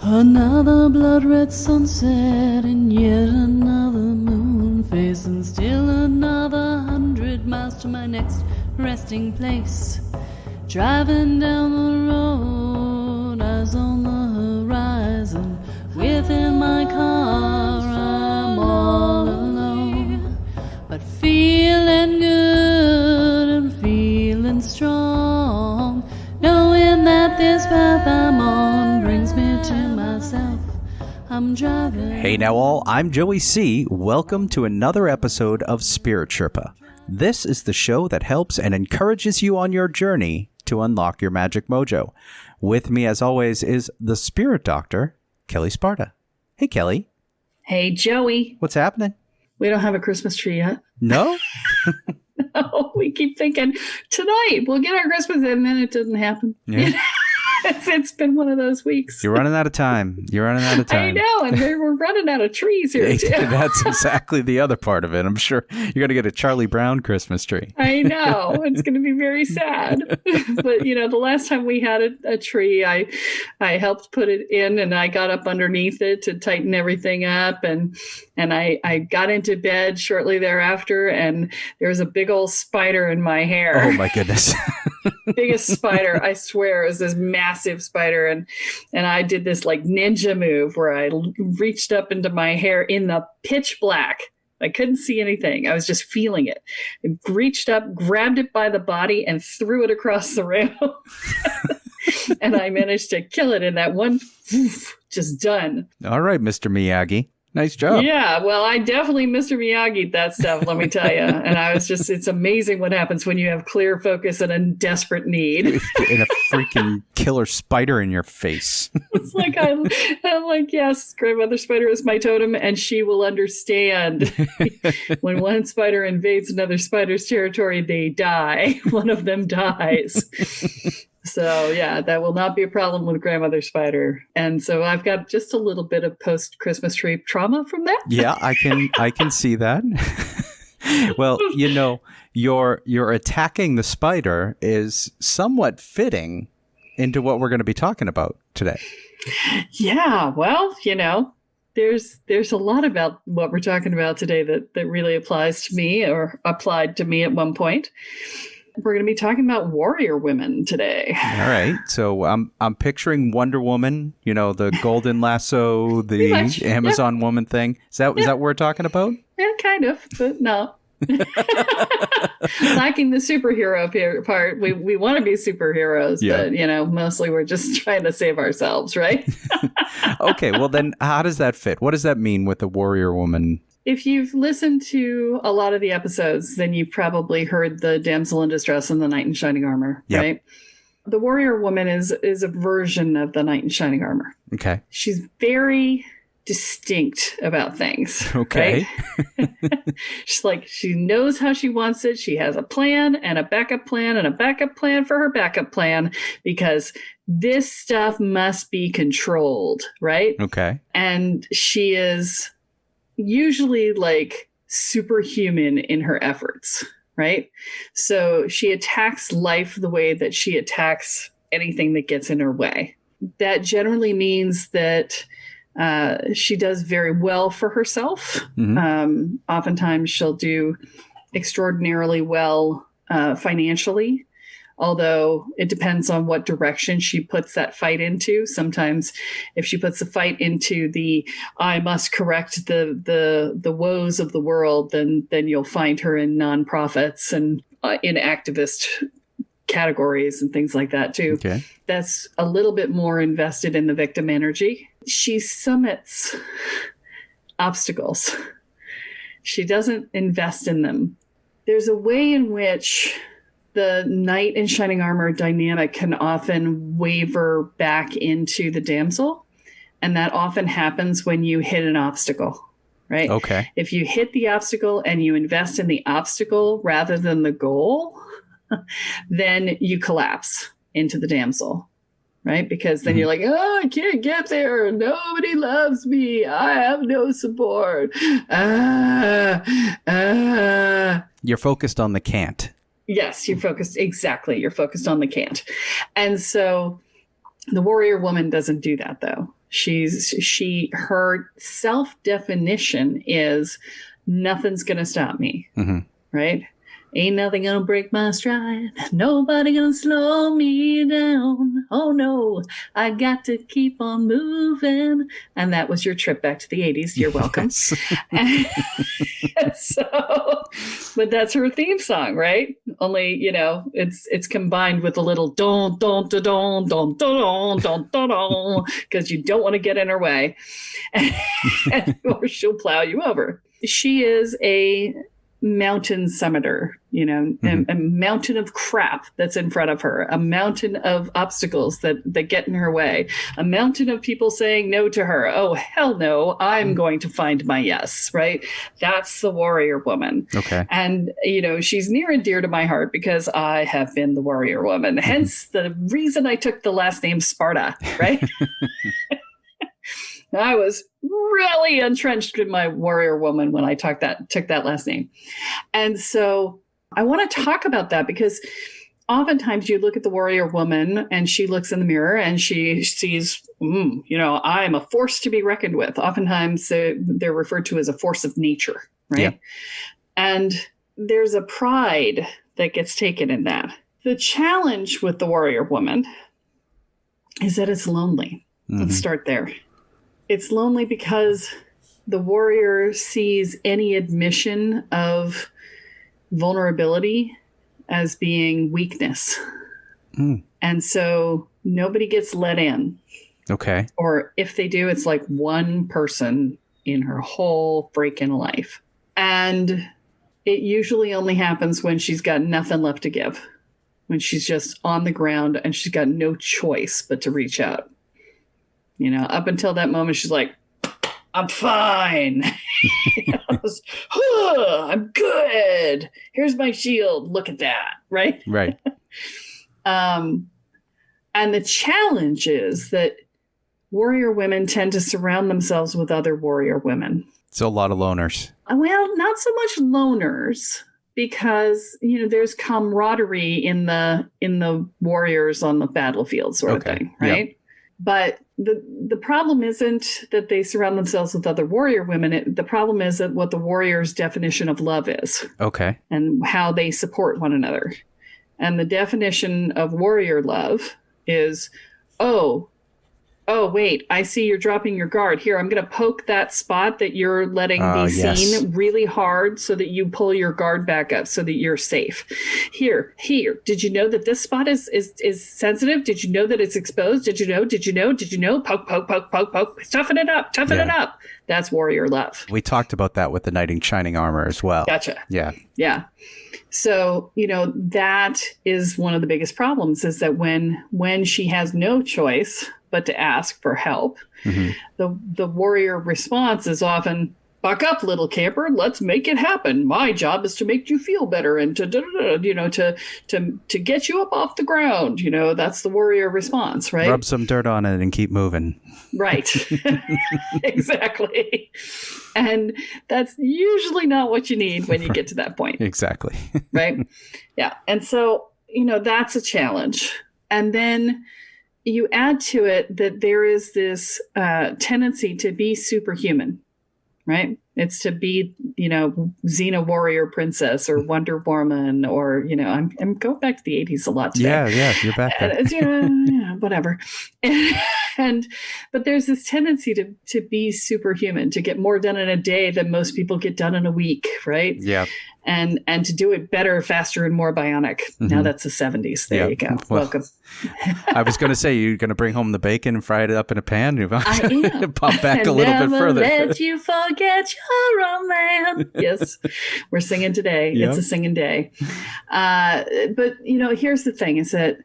Another blood-red sunset and yet another moon face, and still another 100 miles to my next resting place. Driving down the road, eyes on the horizon. Within my car, I'm all alone, but feeling good and feeling strong, knowing that this path I'm on brings me to myself. I'm driving. Hey now all, I'm Joey C. Welcome to another episode of Spirit Sherpa. This is the show that helps and encourages you on your journey to unlock your magic mojo. With me, as always, is the Spirit Doctor, Kelle Sparta. Hey, Kelly. Hey, Joey. What's happening? We don't have a Christmas tree yet. No? No, we keep thinking tonight we'll get our Christmas, and then it doesn't happen. Yeah. It's been one of those weeks. You're running out of time. I know, and we're running out of trees here, too. That's exactly the other part of it. I'm sure you're going to get a Charlie Brown Christmas tree. I know. It's going to be very sad. But, you know, the last time we had a tree, I helped put it in, and I got up underneath it to tighten everything up. And I got into bed shortly thereafter, and there was a big old spider in my hair. Oh, my goodness. Biggest spider, I swear. It was this massive spider. And I did this like ninja move where I reached up into my hair in the pitch black. I couldn't see anything. I was just feeling it. I reached up, grabbed it by the body, and threw it across the room. And I managed to kill it in that one, just done. All right, Mr. Miyagi. Nice job. Yeah, well, I definitely Mr. Miyagi'd that stuff, let me tell you. And I was just, it's amazing what happens when you have clear focus and a desperate need. And a freaking killer spider in your face. It's like, I'm like, yes, grandmother spider is my totem, and she will understand. When one spider invades another spider's territory, they die. One of them dies. So, yeah, that will not be a problem with grandmother spider. And so I've got just a little bit of post-Christmas tree trauma from that. Yeah, I can see that. Well, you know, your attacking the spider is somewhat fitting into what we're going to be talking about today. Yeah, well, you know, there's a lot about what we're talking about today that really applies to me, or applied to me at one point. We're going to be talking about warrior women today. All right. So I'm picturing Wonder Woman, you know, the golden lasso, the Amazon woman thing. Is that what we're talking about? Yeah, kind of, but no. Lacking the superhero part. We want to be superheroes, but, you know, mostly we're just trying to save ourselves, right? Okay. Well, then how does that fit? What does that mean with the warrior woman? If you've listened to a lot of the episodes, then you've probably heard the damsel in distress and the knight in shining armor, right? The warrior woman is a version of the knight in shining armor. Okay. She's very distinct about things. Okay. Right? She's like, she knows how she wants it. She has a plan and a backup plan and a backup plan for her backup plan, because this stuff must be controlled, right? Okay. And she is usually like superhuman in her efforts, right? So she attacks life the way that she attacks anything that gets in her way. That generally means that she does very well for herself. Mm-hmm. Oftentimes she'll do extraordinarily well financially, although it depends on what direction she puts that fight into. Sometimes if she puts the fight into the I must correct the woes of the world, then you'll find her in nonprofits and in activist categories and things like that too. Okay. That's a little bit more invested in the victim energy. She summits obstacles. She doesn't invest in them. There's a way in which the knight in shining armor dynamic can often waver back into the damsel. And that often happens when you hit an obstacle, right? Okay. If you hit the obstacle and you invest in the obstacle rather than the goal, then you collapse into the damsel, right? Because then you're like, oh, I can't get there. Nobody loves me. I have no support. You're focused on the can't. Yes, you're focused. Exactly. You're focused on the can't. And so the warrior woman doesn't do that, though. Her self-definition is nothing's going to stop me. Mm-hmm. Right? Ain't nothing gonna break my stride. Nobody gonna slow me down. Oh no, I got to keep on moving. And that was your trip back to the 80s. You're welcome. and but that's her theme song, right? Only, it's combined with a little don don don don don don don don because you don't want to get in her way, or she'll plow you over. She is a mountain summiter, a mountain of crap that's in front of her, a mountain of obstacles that get in her way, a mountain of people saying no to her. Oh, hell no, I'm going to find my yes, right? That's the warrior woman. Okay. And, she's near and dear to my heart because I have been the warrior woman. Hence the reason I took the last name Sparta, right? I was really entrenched in my warrior woman when I took that last name. And so I want to talk about that because oftentimes you look at the warrior woman and she looks in the mirror and she sees, I'm a force to be reckoned with. Oftentimes they're referred to as a force of nature, right? Yeah. And there's a pride that gets taken in that. The challenge with the warrior woman is that it's lonely. Mm-hmm. Let's start there. It's lonely because the warrior sees any admission of vulnerability as being weakness. Mm. And so nobody gets let in. Okay. Or if they do, it's like one person in her whole freaking life. And it usually only happens when she's got nothing left to give, when she's just on the ground and she's got no choice but to reach out. Up until that moment, she's like, I'm fine. I'm good. Here's my shield. Look at that. Right? Right. And the challenge is that warrior women tend to surround themselves with other warrior women. So a lot of loners. Well, not so much loners, because, there's camaraderie in the warriors on the battlefield sort of thing. Right. Yep. But the problem isn't that they surround themselves with other warrior women. The problem is that what the warrior's definition of love is. Okay. And how they support one another. And the definition of warrior love is, oh, wait, I see you're dropping your guard. Here, I'm going to poke that spot that you're letting be seen really hard so that you pull your guard back up so that you're safe. Here. Did you know that this spot is sensitive? Did you know that it's exposed? Did you know? Poke. Toughen it up. That's warrior love. We talked about that with the knight in shining armor as well. Gotcha. Yeah. So, that is one of the biggest problems, is that when she has no choice but to ask for help, mm-hmm. the warrior response is often, buck up, little camper, let's make it happen. My job is to make you feel better and to get you up off the ground. That's the warrior response, right? Rub some dirt on it and keep moving. Right. Exactly. And that's usually not what you need when you get to that point. Exactly. Right? Yeah. And so, that's a challenge. And then you add to it that there is this tendency to be superhuman, right? It's to be, Xena warrior princess or Wonder Woman, or, I'm going back to the 80s a lot today. Yeah, you're back there. Whatever. But there's this tendency to be superhuman, to get more done in a day than most people get done in a week, right? Yeah. And to do it better, faster, and more bionic. Mm-hmm. Now that's the 70s. There you go. Well, welcome. I was going to say, you're going to bring home the bacon and fry it up in a pan? I am. Pop back a little bit further. Never let you forget your old man. Yes, we're singing today. Yep. It's a singing day. But, here's the thing, is that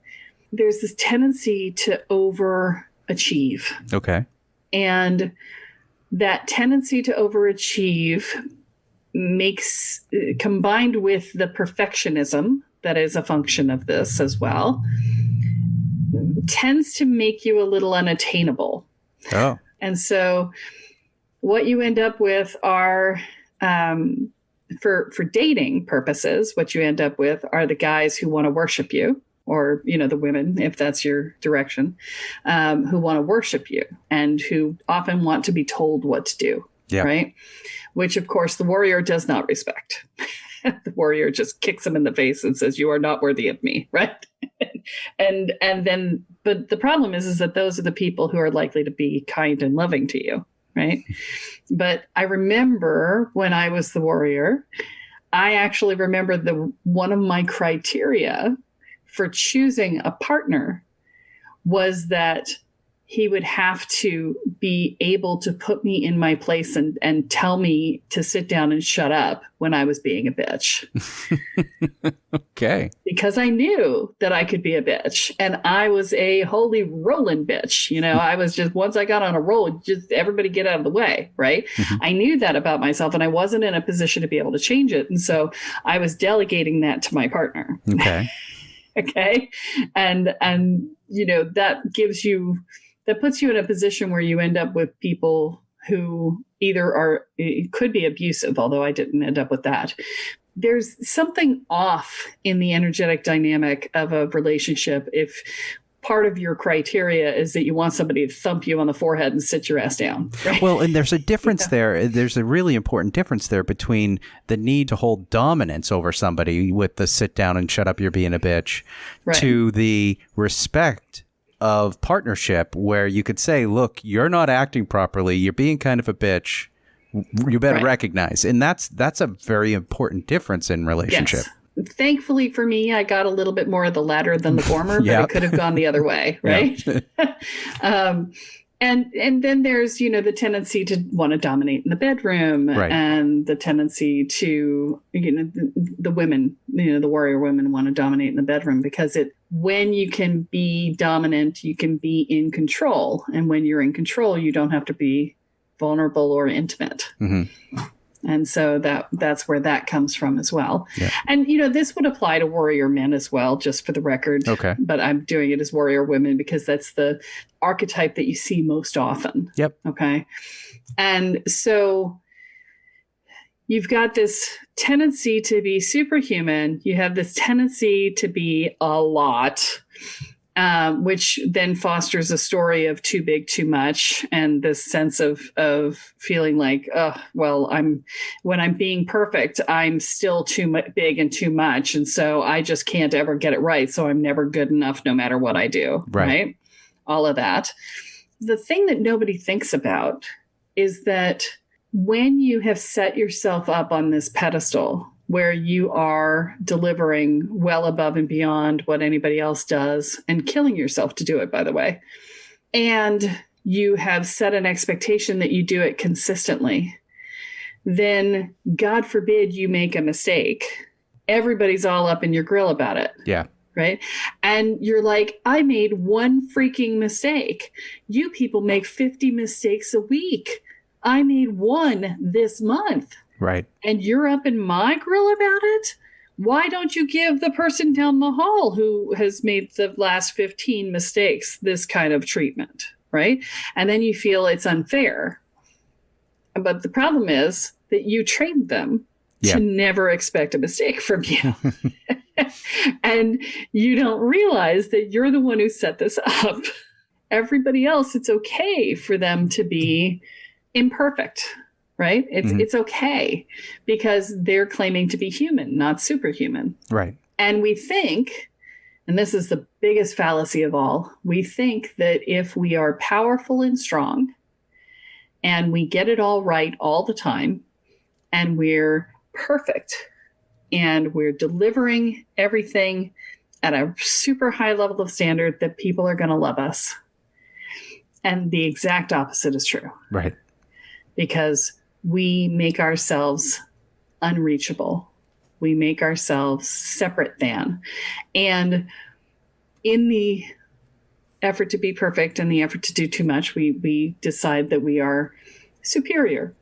there's this tendency to overachieve. Okay. And that tendency to overachieve makes, combined with the perfectionism that is a function of this as well, tends to make you a little unattainable. Oh. And so what you end up with are, for dating purposes, what you end up with are the guys who want to worship you, or, the women, if that's your direction, who want to worship you and who often want to be told what to do. Yeah. Right. Which, of course, the warrior does not respect. The warrior just kicks him in the face and says, you are not worthy of me. Right. and then, but the problem is that those are the people who are likely to be kind and loving to you. Right. But I remember when I was the warrior, I actually remember one of my criteria for choosing a partner was that he would have to be able to put me in my place and tell me to sit down and shut up when I was being a bitch. Okay. Because I knew that I could be a bitch, and I was a holy rolling bitch. I was just, once I got on a roll, just everybody get out of the way. Right. Mm-hmm. I knew that about myself, and I wasn't in a position to be able to change it. And so I was delegating that to my partner. Okay. Okay. And that puts you in a position where you end up with people who either could be abusive, although I didn't end up with that. There's something off in the energetic dynamic of a relationship if part of your criteria is that you want somebody to thump you on the forehead and sit your ass down. Right? Well, and there's a difference there. There's a really important difference there between the need to hold dominance over somebody with the sit down and shut up, you're being a bitch, right, to the respect of partnership where you could say, look, you're not acting properly. You're being kind of a bitch. You better recognize. And that's a very important difference in relationship. Yes. Thankfully for me, I got a little bit more of the latter than the former, but it could have gone the other way. Right. And then there's, the tendency to want to dominate in the bedroom, and the tendency to, the women, the warrior women want to dominate in the bedroom because when you can be dominant, you can be in control. And when you're in control, you don't have to be vulnerable or intimate. Mm-hmm. And so that's where that comes from as well. Yeah. And, this would apply to warrior men as well, just for the record. Okay. But I'm doing it as warrior women because that's the archetype that you see most often. Yep. Okay. And so you've got this tendency to be superhuman. You have this tendency to be a lot, which then fosters a story of too big, too much, and this sense of feeling like, when I'm being perfect, I'm still too big and too much, and so I just can't ever get it right. So I'm never good enough, no matter what I do. Right? All of that. The thing that nobody thinks about is that when you have set yourself up on this pedestal where you are delivering well above and beyond what anybody else does and killing yourself to do it, by the way, and you have set an expectation that you do it consistently, then God forbid you make a mistake. Everybody's all up in your grill about it. Yeah. Right. And you're like, I made one freaking mistake. You people make 50 mistakes a week. I made one this month. Right. And you're up in my grill about it? Why don't you give the person down the hall who has made the last 15 mistakes this kind of treatment? Right. And then you feel it's unfair. But the problem is that you trained them to never expect a mistake from you. And you don't realize that you're the one who set this up. Everybody else, it's okay for them to be imperfect. Right? It's okay because they're claiming to be human, not superhuman. Right. And we think, and this is the biggest fallacy of all, we think that if we are powerful and strong and we get it all right all the time and we're perfect and we're delivering everything at a super high level of standard, that people are going to love us. And the exact opposite is true. Right. Because we make ourselves unreachable. We make ourselves separate than. And in the effort to be perfect and the effort to do too much, we decide that we are superior.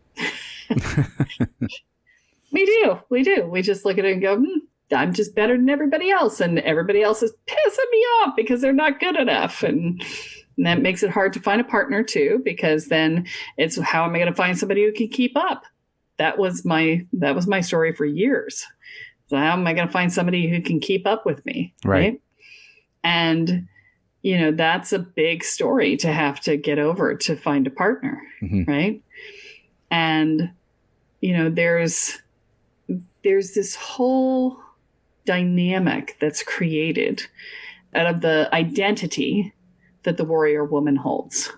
We do. We just look at it and go, I'm just better than everybody else. And everybody else is pissing me off because they're not good enough. And that makes it hard to find a partner too, because then it's, how am I going to find somebody who can keep up? That was my story for years. So how am I going to find somebody who can keep up with me? Right. And, that's a big story to have to get over to find a partner. Right. And, there's this whole dynamic that's created out of the identity that the warrior woman holds.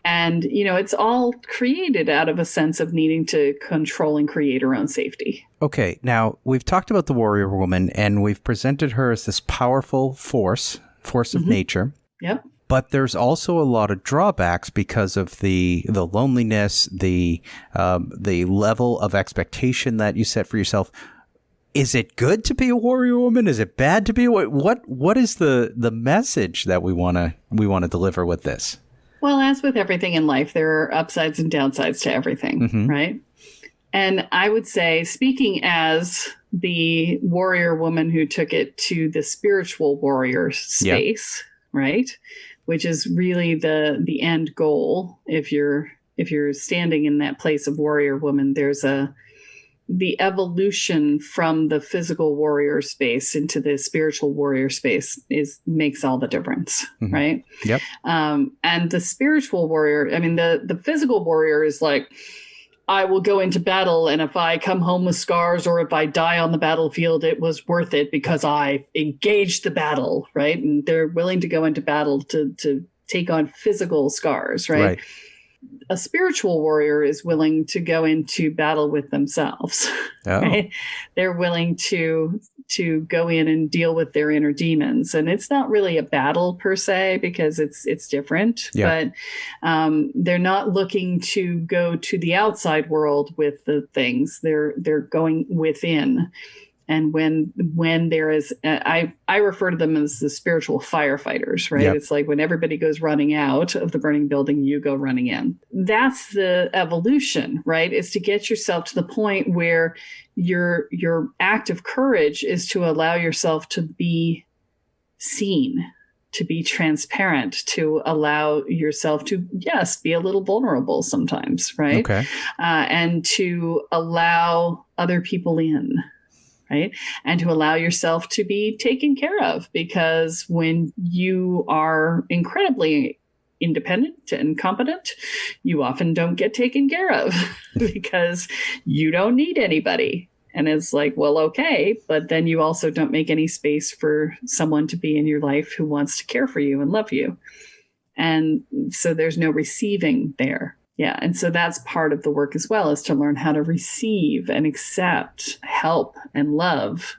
And, it's all created out of a sense of needing to control and create her own safety. Okay. Now, we've talked about the warrior woman, and we've presented her as this powerful force of nature. Yep. But there's also a lot of drawbacks because of the loneliness, the level of expectation that you set for yourself. Is it good to be a warrior woman? Is it bad to be? What is the message that we want to deliver with this? Well, as with everything in life, there are upsides and downsides to everything, right? And I would say, speaking as the warrior woman who took it to the spiritual warrior space, right? Which is really the end goal. If you're standing in that place of warrior woman, there's the evolution from the physical warrior space into the spiritual warrior space makes all the difference, right? Yep. And the spiritual warrior, the physical warrior is like, I will go into battle, and if I come home with scars or if I die on the battlefield, it was worth it because I engaged the battle, right? And they're willing to go into battle to take on physical scars, right? A spiritual warrior is willing to go into battle with themselves. Right? They're willing to go in and deal with their inner demons. And it's not really a battle per se, because it's different, but they're not looking to go to the outside world with the things. They're going within. And when there is, I refer to them as the spiritual firefighters, right? Yep. It's like when everybody goes running out of the burning building, you go running in. That's the evolution, right? Is to get yourself to the point where your act of courage is to allow yourself to be seen, to be transparent, to allow yourself to, yes, be a little vulnerable sometimes, right? Okay. And to allow other people in. Right? And to allow yourself to be taken care of, because when you are incredibly independent and competent, you often don't get taken care of because you don't need anybody. And it's like, well, okay, but then you also don't make any space for someone to be in your life who wants to care for you and love you. And so there's no receiving there. Yeah. And so that's part of the work as well, is to learn how to receive and accept help and love,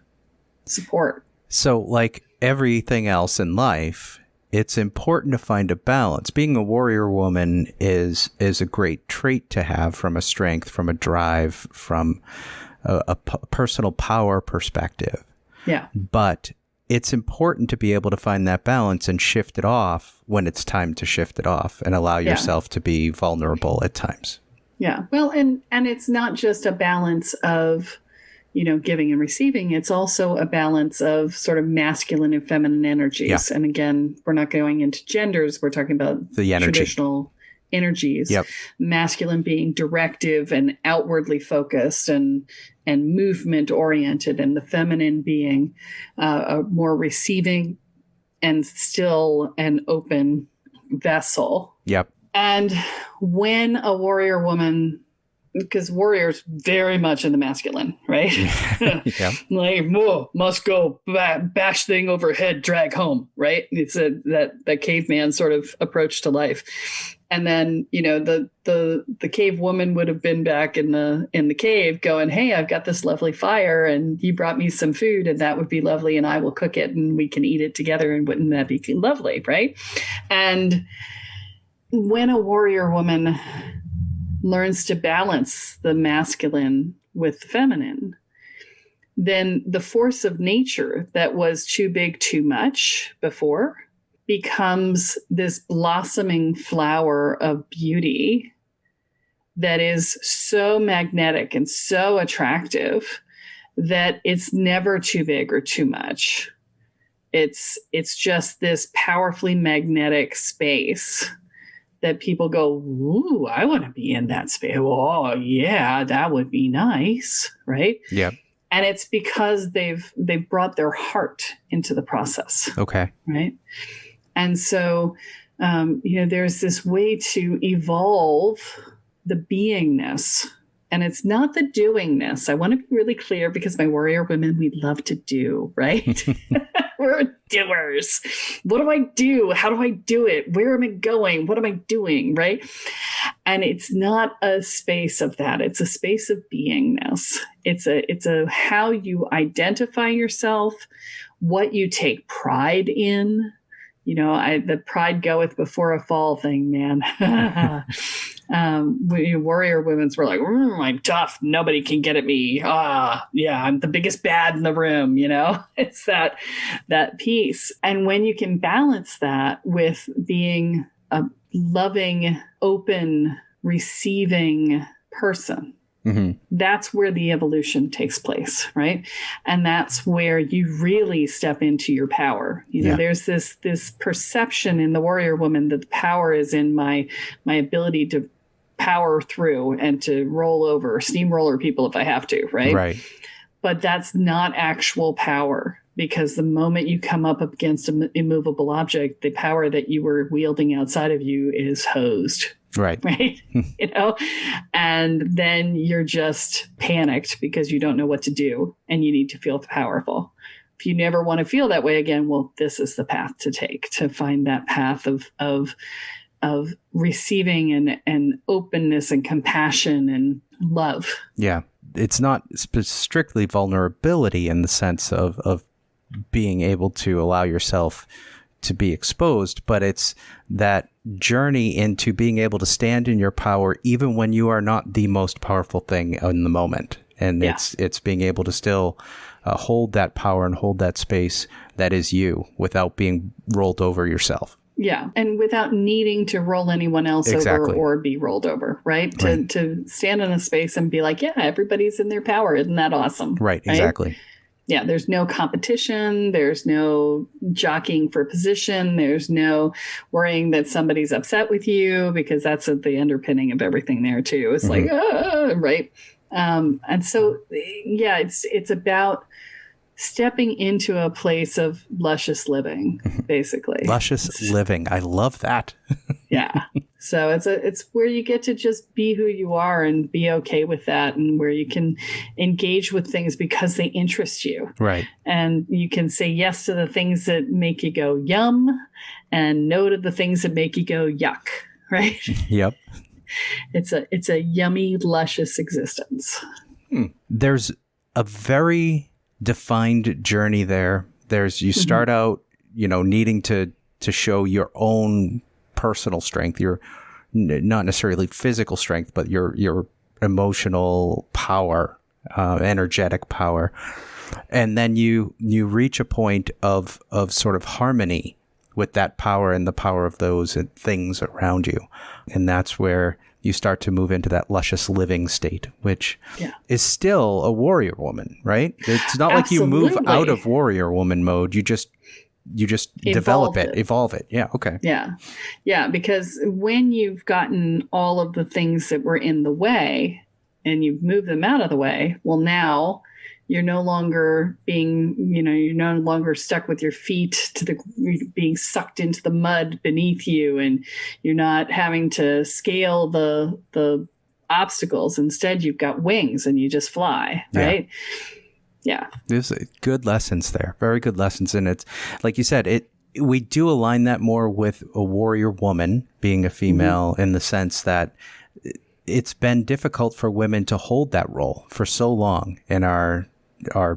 support. So like everything else in life, it's important to find a balance. Being a warrior woman is a great trait to have, from a strength, from a drive, from a personal power perspective. Yeah. But it's important to be able to find that balance and shift it off when it's time to shift it off, and allow yourself to be vulnerable at times. Yeah. Well, and it's not just a balance of, giving and receiving. It's also a balance of sort of masculine and feminine energies. Yeah. And again, we're not going into genders. We're talking about the energy. Traditional energies. Yep. Masculine being directive and outwardly focused and movement oriented, and the feminine being a more receiving and still and open vessel. Yep. And when a warrior woman, because warriors very much in the masculine, right? Yeah. Like, must go bash thing overhead, drag home, right? It's that caveman sort of approach to life. And then, the cave woman would have been back in the cave going, hey, I've got this lovely fire and you brought me some food, and that would be lovely, and I will cook it and we can eat it together, and wouldn't that be lovely, right? And when a warrior woman learns to balance the masculine with the feminine, then the force of nature that was too big, too much before becomes this blossoming flower of beauty that is so magnetic and so attractive that it's never too big or too much. It's just this powerfully magnetic space that people go, ooh, I want to be in that space. Oh, yeah, that would be nice, right? Yeah. And it's because they've brought their heart into the process. Okay. Right. And so, there's this way to evolve the beingness. And it's not the doingness. I want to be really clear, because my warrior women, we love to do, right? We're doers. What do I do? How do I do it? Where am I going? What am I doing? Right? And it's not a space of that. It's a space of beingness. It's a how you identify yourself, what you take pride in. The pride goeth before a fall thing, man. Warrior women's were like, I'm tough. Nobody can get at me. I'm the biggest bad in the room. It's that piece. And when you can balance that with being a loving, open, receiving person, that's where the evolution takes place, right? And that's where you really step into your power. There's this perception in the warrior woman that the power is in my ability to power through and to roll over, steamroller people if I have to, right? Right. But that's not actual power, because the moment you come up against an immovable object, the power that you were wielding outside of you is hosed. Right. Right. And then you're just panicked because you don't know what to do and you need to feel powerful. If you never want to feel that way again, well, this is the path to take, to find that path of receiving and openness and compassion and love. Yeah. It's not strictly vulnerability in the sense of being able to allow yourself to be exposed, but it's that journey into being able to stand in your power even when you are not the most powerful thing in the moment. And it's being able to still hold that power and hold that space that is you without being rolled over yourself. Yeah. And without needing to roll anyone else over or be rolled over, right? To stand in a space and be like, yeah, everybody's in their power. Isn't that awesome? Right. Exactly. Yeah, there's no competition. There's no jockeying for position. There's no worrying that somebody's upset with you, because that's at the underpinning of everything there too. It's like, right. And so, it's about stepping into a place of luscious living, basically. Luscious living. I love that. Yeah. So it's where you get to just be who you are and be okay with that, and where you can engage with things because they interest you. Right. And you can say yes to the things that make you go yum and no to the things that make you go yuck. Right. Yep. It's a yummy, luscious existence. There's a very defined journey there. You start out, needing to show your own personal strength, your not necessarily physical strength, but your emotional power, energetic power. And then you reach a point of sort of harmony with that power and the power of those things around you. And that's where you start to move into that luscious living state, which is still a warrior woman, right? It's not like you move out of warrior woman mode. You just evolve it. Yeah. Okay. Yeah. Yeah. Because when you've gotten all of the things that were in the way and you've moved them out of the way, well, now you're no longer you're no longer stuck with your feet being sucked into the mud beneath you, and you're not having to scale the obstacles. Instead, you've got wings and you just fly, right? Yeah. There's good lessons there. Very good lessons. And it's like you said, we do align that more with a warrior woman being a female in the sense that it's been difficult for women to hold that role for so long in our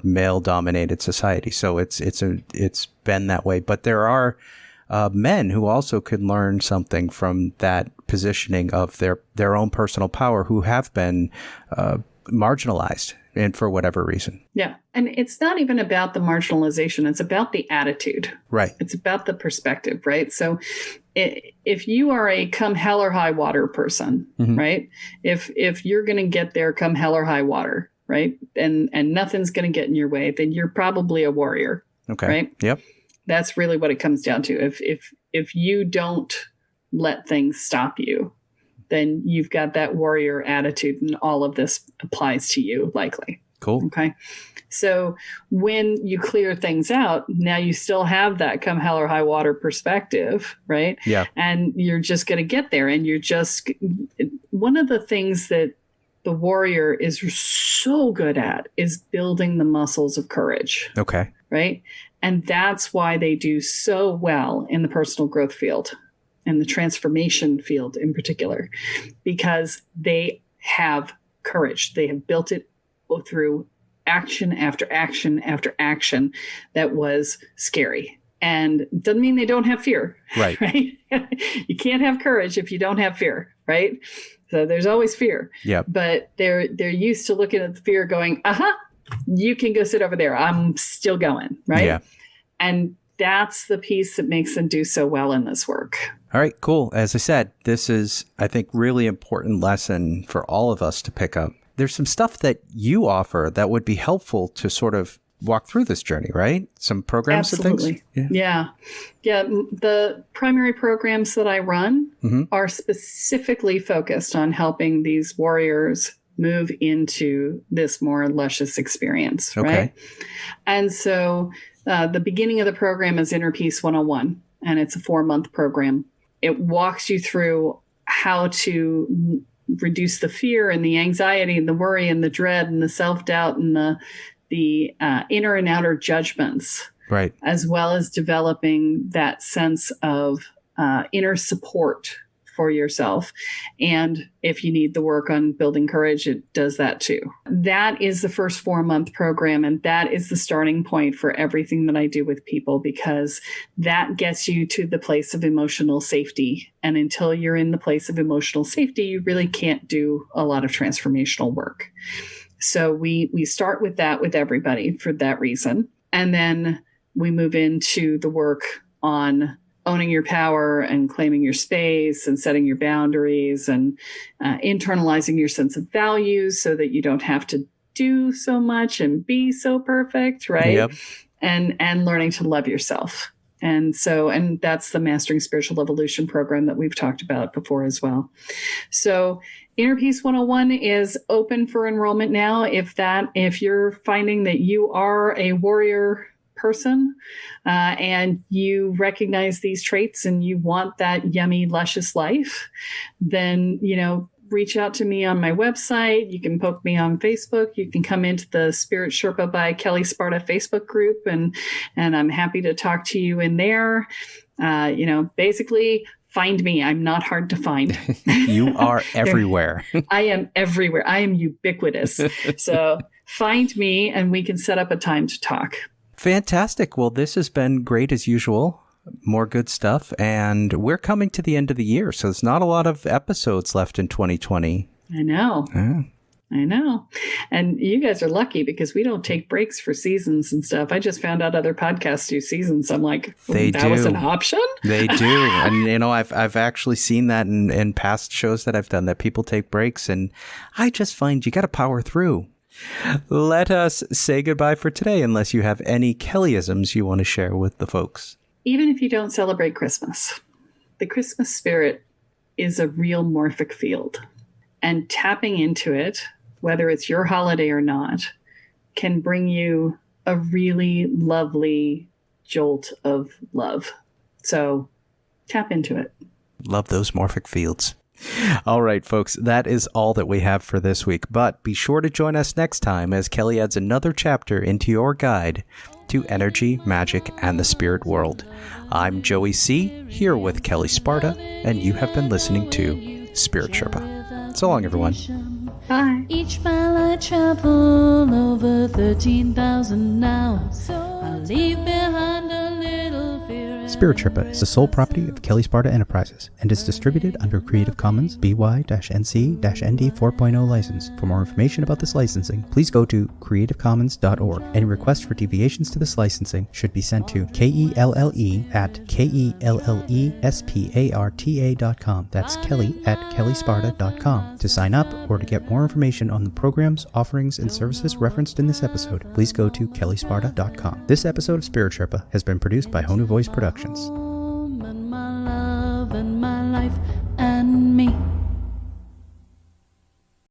male dominated society. So it's been that way, but there are men who also could learn something from that positioning of their own personal power, who have been marginalized, and for whatever reason. Yeah. And it's not even about the marginalization. It's about the attitude. Right. It's about the perspective, right? So if you are a come hell or high water person, right? If you're going to get there come hell or high water, right? And nothing's going to get in your way, then you're probably a warrior. Okay. Right? Yep. That's really what it comes down to. If you don't let things stop you, then you've got that warrior attitude, and all of this applies to you, likely. Cool. Okay. So when you clear things out, now you still have that come hell or high water perspective, right? Yeah. And you're just going to get there. And one of the things that the warrior is so good at is building the muscles of courage. Okay. Right. And that's why they do so well in the personal growth field and the transformation field in particular, because they have courage. They have built it through action after action after action that was scary. And it doesn't mean they don't have fear. Right. Right. You can't have courage if you don't have fear. Right. So there's always fear. Yeah. But they're used to looking at the fear going, you can go sit over there. I'm still going. Right. Yeah. And that's the piece that makes them do so well in this work. All right, cool. As I said, this is, I think, really important lesson for all of us to pick up. There's some stuff that you offer that would be helpful to sort of walk through this journey, right? Some programs Absolutely. and things? Yeah. The primary programs that I run are specifically focused on helping these warriors move into this more luscious experience, Okay. right? And so the beginning of the program is Inner Peace 101, and it's a 4-month program. It walks you through how to reduce the fear and the anxiety and the worry and the dread and the self-doubt and the inner and outer judgments, Right. as well as developing that sense of inner support for yourself. And if you need the work on building courage, it does that too. That is the first 4-month program. And that is the starting point for everything that I do with people, because that gets you to the place of emotional safety. And until you're in the place of emotional safety, you really can't do a lot of transformational work. So we start with that with everybody for that reason. And then we move into the work on owning your power and claiming your space and setting your boundaries and internalizing your sense of values so that you don't have to do so much and be so perfect, right? Yep. And learning to love yourself. And that's the Mastering Spiritual Evolution program that we've talked about before as well. So Inner Peace 101 is open for enrollment now. If you're finding that you are a warrior person and you recognize these traits and you want that yummy, luscious life, then, reach out to me on my website. You can poke me on Facebook. You can come into the Spirit Sherpa by Kelle Sparta Facebook group, and I'm happy to talk to you in there. Basically, find me. I'm not hard to find. You are everywhere. I am everywhere. I am ubiquitous. So find me and we can set up a time to talk. Fantastic. Well, this has been great as usual. More good stuff. And we're coming to the end of the year, so there's not a lot of episodes left in 2020. I know. Yeah. I know. And you guys are lucky because we don't take breaks for seasons and stuff. I just found out other podcasts do seasons. I'm like, that was an option? They do. And, I've actually seen that in past shows that I've done, that people take breaks. And I just find you got to power through. Let us say goodbye for today, unless you have any Kellyisms you want to share with the folks. Even if you don't celebrate Christmas, the Christmas spirit is a real morphic field. And tapping into it, whether it's your holiday or not, can bring you a really lovely jolt of love. So tap into it. Love those morphic fields. All right, folks, that is all that we have for this week. But be sure to join us next time as Kelle adds another chapter into your guide to energy, magic, and the spirit world. I'm Joey C., here with Kelle Sparta, and you have been listening to Spirit Sherpa. So long, everyone. Bye. Each mile I travel over 13,000 now. I leave behind a little fear. Spirit Sherpa is the sole property of Kelle Sparta Enterprises and is distributed under Creative Commons BY-NC-ND 4.0 license. For more information about this licensing, please go to creativecommons.org. Any requests for deviations to this licensing should be sent to KELLE@KELLESPARTA.com. That's Kelly@KelleSparta.com. To sign up or to get more information on the programs, offerings, and services referenced in this episode, please go to KelleSparta.com. This episode of Spirit Sherpa has been produced by Honu Voice Productions.